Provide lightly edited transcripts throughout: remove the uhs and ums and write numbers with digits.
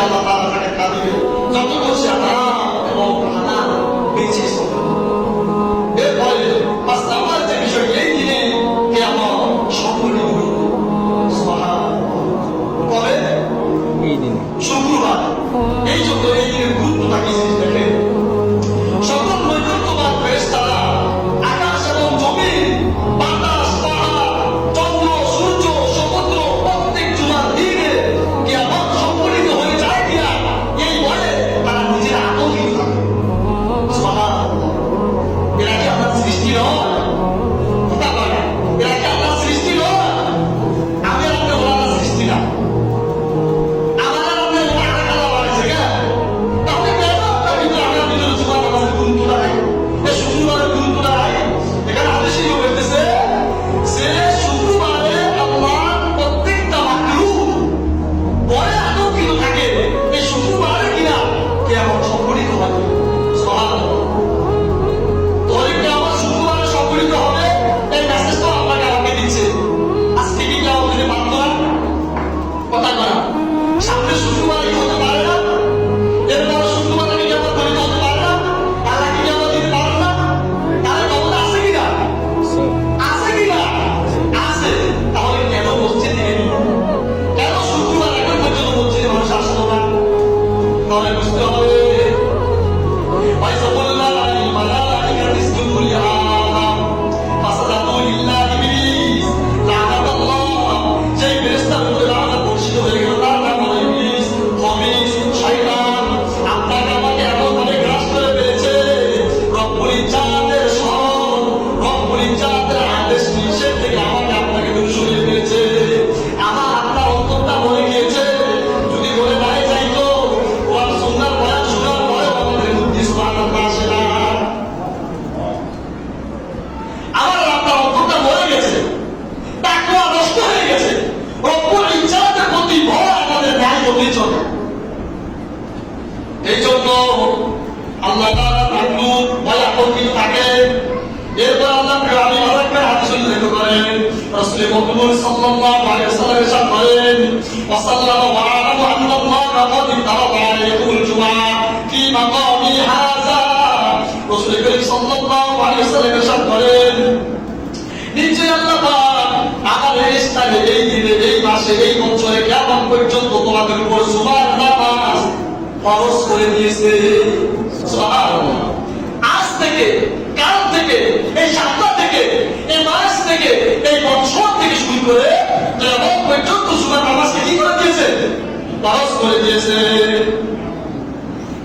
আল্লাহ তাআলা তাকে কাঁদিবে যত বলছে হারাম এবং হালাল বেঁচে চলে। এরপরে পাঁচ নাম্বার যে বিষয়, এই দিনে কিয়ামত সংঘটিত হবে। সুবহানাল্লাহ। কবে? এই দিনে, শুক্রবার। এই জন্য এই দিনের গুরুত্বটা কি জিনিস দেখেন, সকল নৈকট্যবান ফেরেশতারা আকাশ এবং জমিন, বাতাস, পাহাড়, চন্দ্র, সূর্য, সমুদ্র প্রত্যেক জুমার দিনে কিয়ামত সংঘটিত হয়ে যায় কিনা এই ভয়ে তারা নিজেরা আতঙ্কিত থাকে। সুবহানাল্লাহ। এরা কি আপনার সৃষ্টি নয়? কথা বলে, এরা কি আপনার সৃষ্টি নয়? আমি আর আপনি ওনার সৃষ্টি না। এই জন্য আল্লাহ তাআলা বান্দু ভয় আতঙ্কিত থাকে। এরপর আল্লাহ আমি আরেকটা হাদিস উল্লেখ করেন, রাসূল মুহাম্মদ সাল্লাল্লাহু আলাইহি ওয়াসাল্লাম ইরশাদ করেন, ওয়াসাল্লামু আলাইহি আন্নাল্লাহ কাদ তারাকা আলাইকুল জুমআ ফি মাকামি হাযা। রাসূল করিম সাল্লাল্লাহু আলাইহি ওয়াসাল্লাম ইরশাদ করেন, নিশ্চয়ই আল্লাহ পাক আমার এই স্থানে, এই দিনে, এই মাসে, এই বছরে কিয়ামত পর্যন্ত তোমাদের উপর জুমার নামাজ ফরজ করে দিয়েছে। সুবহানাল্লাহ। আজ থেকে, কাল থেকে, এই সপ্তাহ থেকে, এই মাস থেকে, এই বছর থেকে শুরু করে কিয়ামত পর্যন্ত জুমার নামাজকে কি করে দিয়েছে? ফরজ করে দিয়েছে।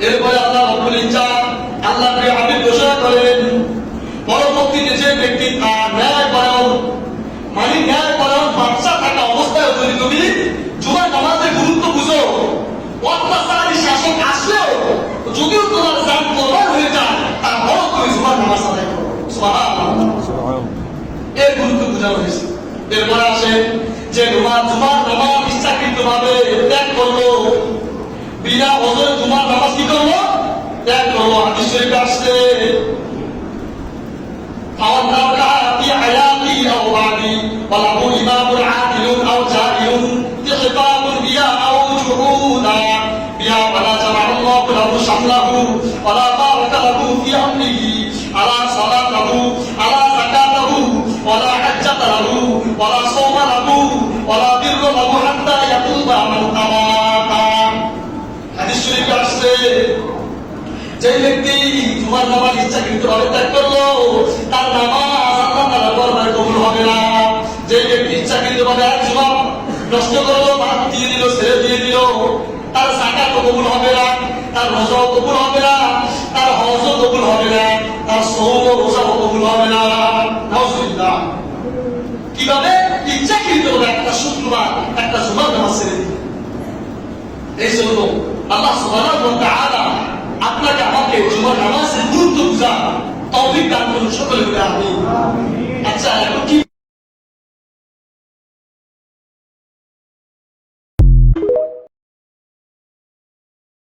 এরপরে আল্লাহ রাব্বুল ইজ্জাত, আল্লাহ প্রিয় হাবিব ঘোষণা করেন, পরবর্তীতে যে ব্যক্তি তার ন্যায়পরায়ণ, মানে ন্যায়পরায়ণ বাদশা থাকা অবস্থায় যদি তুমি জুমার নামাজের গুরুত্ব বুঝো, অত্যাচারী শাসক আসলেও যদিও তোমার জান কোরবান হয়ে যায়, তারপরও তুমি জুমার নামাজ আদায় করো। সুবহানাল্লাহ। এর গুরুত্ব বোঝানো হয়েছে। এরপরে আসে যে জুমার নামাজ ইচ্ছাকৃতভাবে ত্যাগ করলো, বিনা ওজরে জুমার নামাজ কি করলো? ত্যাগ করলো। হাদিস শরীফে আসছে, فمن تركها في حياتي أو بعدي وله إمام عادل أو جاهل إخفاء بها أو جحودا بها ولا جمع الله له شمله ولا بارك له في أمره ولا صلاته ولا زكاته ولا حجة له ولا صوم له ولا بر له حتى يتوب من تاب। হাদিস শরীফে আসছে, যে ব্যক্তি জুমার নামাজ ইচ্ছাকৃতভাবে ত্যাগ করলো, তার নামাজ আল্লাহ তাআলা দরবারে কবুল হবে না। যে ব্যক্তি ইচ্ছাকৃতভাবে এক জুমা নষ্ট করলো, বাদ দিয়ে দিল, ছেড়ে দিয়ে দিল, তার যাকাত কবুল হবে না, তার রোজাও কবুল হবে না, তার হজও কবুল হবে না, তার সওম ও রোজাও কবুল হবে না। নাউজুবিল্লাহ। কিভাবে? ইচ্ছাকৃতভাবে একটা শুক্রবার, একটা জুমার নামাজ ছেড়ে দিল। এই জন্য আল্লাহ সুবহানাহু ওয়া তাআলা আপনাকে আমাকে জুমার নামাজের গুরুত্ব বুঝা তৌফিক দান করুন সকলে বলে আমিন। আচ্ছা, এখন কি